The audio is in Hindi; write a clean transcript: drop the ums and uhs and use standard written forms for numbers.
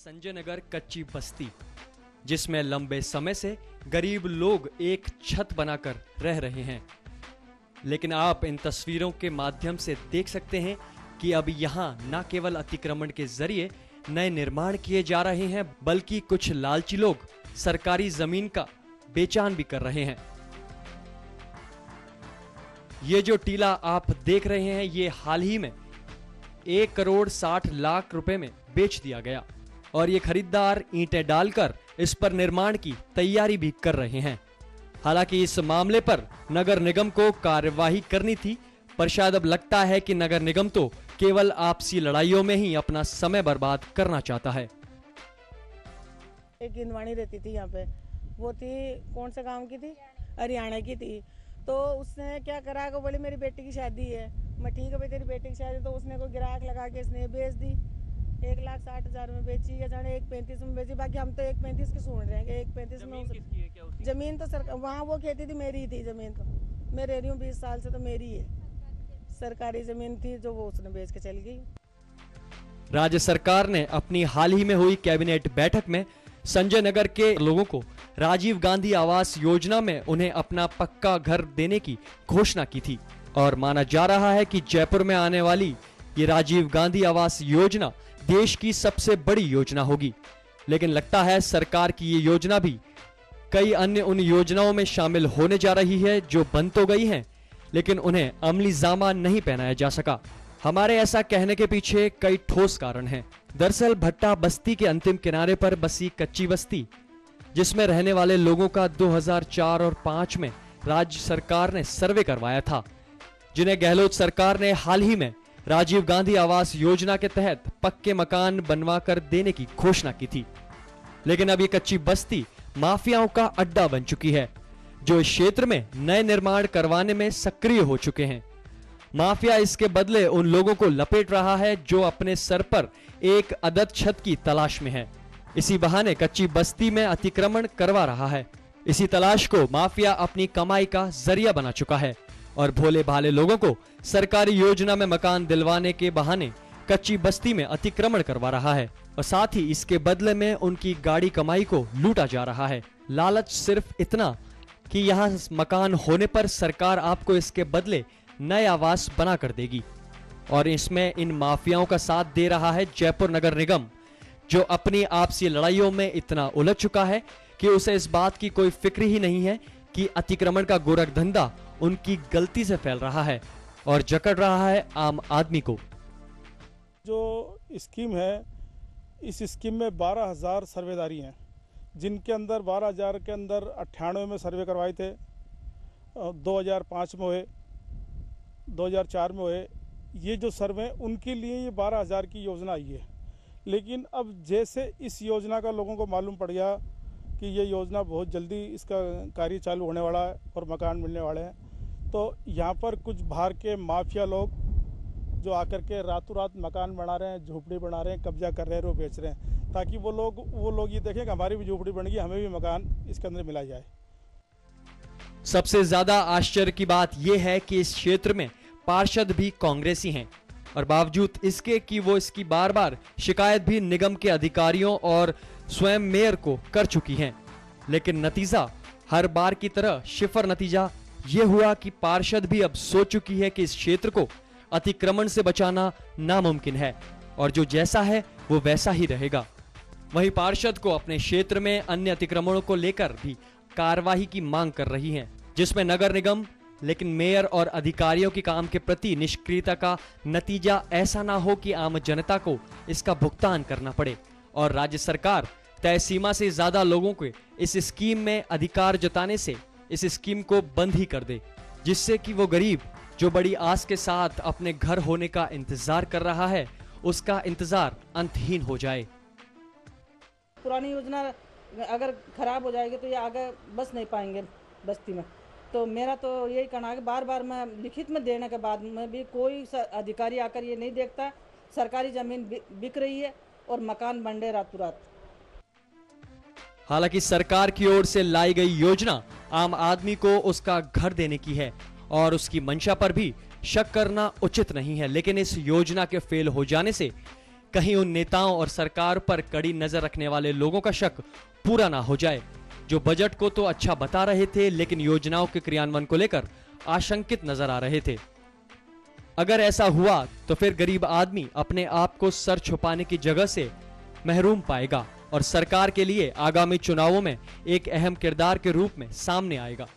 संजय नगर कच्ची बस्ती, जिसमें लंबे समय से गरीब लोग एक छत बनाकर रह रहे हैं। लेकिन आप इन तस्वीरों के माध्यम से देख सकते हैं कि अब यहाँ न केवल अतिक्रमण के जरिए नए निर्माण किए जा रहे हैं, बल्कि कुछ लालची लोग सरकारी जमीन का बेचान भी कर रहे हैं। ये जो टीला आप देख रहे हैं, ये हाल ही में 1,60,00,000 रुपए में बेच दिया गया और ये खरीदार ईंटें डालकर इस पर निर्माण की तैयारी भी कर रहे हैं। हालांकि इस मामले पर नगर निगम को कार्यवाही करनी थी, पर शायद अब लगता है कि नगर निगम तो केवल आपसी लड़ाइयों में ही अपना समय बर्बाद करना चाहता है। एक गिनवाणी रहती थी यहाँ पे, वो थी कौन से गांव की थी, हरियाणा की थी। तो उसने क्या करा कि बोले मेरी बेटी की शादी है। मैं ठीक है भाई तेरी बेटी की शादी, तो उसने कोई ग्राहक लगा के इसने बेच दी। 1,60,000 में बेची या जाने 1,35 में बेची। बाकी हम तो 1,35 की सुन रहे हैं कि 1,35 में। जमीन तो सरकार, वहाँ वो खेती थी, मेरी ही थी जमीन, तो मैं रह रही हूँ 20 साल से, तो मेरी है सरकारी जमीन थी जो वो उसने बेच के चली गई। राज्य सरकार ने अपनी हाल ही में हुई कैबिनेट बैठक में संजय नगर के लोगों को राजीव गांधी आवास योजना में उन्हें अपना पक्का घर देने की घोषणा की थी और माना जा रहा है कि जयपुर में आने वाली ये राजीव गांधी आवास योजना देश की सबसे बड़ी योजना होगी। लेकिन लगता है सरकार की ये योजना भी कई अन्य उन योजनाओं में शामिल होने जा रही है जो बन तो गई हैं, लेकिन उन्हें अमली जामा नहीं पहनाया जा सका। हमारे ऐसा कहने के पीछे कई ठोस कारण हैं। दरअसल भट्टा बस्ती के अंतिम किनारे पर बसी कच्ची बस्ती, जिसमें रहने वाले लोगों का 2004 और 5 में राज्य सरकार ने सर्वे करवाया था, जिन्हें गहलोत सरकार ने हाल ही में राजीव गांधी आवास योजना के तहत पक्के मकान बनवा कर देने की घोषणा की थी। लेकिन अब ये कच्ची बस्ती माफियाओं का अड्डा बन चुकी है, जो इस क्षेत्र में नए निर्माण करवाने में सक्रिय हो चुके हैं। माफिया इसके बदले उन लोगों को लपेट रहा है जो अपने सर पर एक अदद छत की तलाश में है। इसी बहाने कच्ची बस्ती में अतिक्रमण करवा रहा है। इसी तलाश को माफिया अपनी कमाई का जरिया बना चुका है और भोले भाले लोगों को सरकारी योजना में मकान दिलवाने के बहाने कच्ची बस्ती में अतिक्रमण करवा रहा है और साथ ही इसके बदले में उनकी गाड़ी कमाई को लूटा जा रहा है। लालच सिर्फ इतना कि यहाँ मकान होने पर सरकार आपको इसके बदले नए आवास बना कर देगी और इसमें इन माफियाओं का साथ दे रहा है जयपुर नगर निगम, जो अपनी आपसी लड़ाइयों में इतना उलझ चुका है कि उसे इस बात की कोई फिक्र ही नहीं है कि अतिक्रमण का गोरख धंधा उनकी गलती से फैल रहा है और जकड़ रहा है आम आदमी को। जो स्कीम है, इस स्कीम में 12,000 सर्वेदारी हैं, जिनके अंदर 12,000 के अंदर 98 में सर्वे करवाए थे, 2005 में हुए, 2004 में हुए। ये जो सर्वे उनके लिए ये 12,000 की योजना आई है। लेकिन अब जैसे इस योजना का लोगों को मालूम पड़ गया कि ये योजना बहुत जल्दी इसका कार्य चालू होने वाला है और मकान मिलने वाले हैं, तो यहाँ पर कुछ बाहर के माफिया लोग जो आकर के रातों रात मकान बना रहे हैं, झोपड़ी बना रहे हैं, कब्जा कर रहे हैं, वो बेच रहे हैं, ताकि वो लोग ये देखें कि हमारी भी झोपड़ी बन गई, हमें भी मकान इसके अंदर मिला जाए। सबसे ज्यादा आश्चर्य की बात यह है कि इस क्षेत्र में पार्षद भी कांग्रेसी हैं और बावजूद इसके कि वो इसकी बार बार शिकायत भी निगम के अधिकारियों और स्वयं मेयर को कर चुकी हैं, लेकिन नतीजा हर बार की तरह शिफर नतीजा ये हुआ कि पार्षद भी अब सोच चुकी है कि इस क्षेत्र को अतिक्रमण से बचाना नामुमकिन है और जो जैसा है वो वैसा ही रहेगा। वहीं पार्षद को अपने क्षेत्र में अन्य अतिक्रमणों को लेकर भी कार्यवाही की मांग कर रही हैं, जिसमें नगर निगम, लेकिन मेयर और अधिकारियों की काम के प्रति निष्क्रियता का नतीजा ऐसा ना हो कि आम जनता को इसका भुगतान करना पड़े और राज्य सरकार तय सीमा से ज्यादा लोगों को इस स्कीम में अधिकार जताने से इस स्कीम को बंद ही कर दे, जिससे कि वो गरीब जो बड़ी आस के साथ अपने घर होने का इंतजार कर रहा है, उसका इंतजार अंतहीन हो जाए। पुरानी योजना अगर खराब हो जाएगी तो ये आगे बस नहीं पाएंगे बस्ती में। तो मेरा तो यही कहना है कि बार बार मैं लिखित में देने के बाद में भी कोई अधिकारी आकर ये नहीं देखता, सरकारी जमीन बिक रही है और मकान बन रहे रातों रात। हालांकि सरकार की ओर से लाई गई योजना आम आदमी को उसका घर देने की है और उसकी मंशा पर भी शक करना उचित नहीं है, लेकिन इस योजना के फेल हो जाने से कहीं उन नेताओं और सरकार पर कड़ी नजर रखने वाले लोगों का शक पूरा ना हो जाए, जो बजट को तो अच्छा बता रहे थे लेकिन योजनाओं के क्रियान्वयन को लेकर आशंकित नजर आ रहे थे। अगर ऐसा हुआ तो फिर गरीब आदमी अपने आप को सर छुपाने की जगह से महरूम पाएगा और सरकार के लिए आगामी चुनावों में एक अहम किरदार के रूप में सामने आएगा।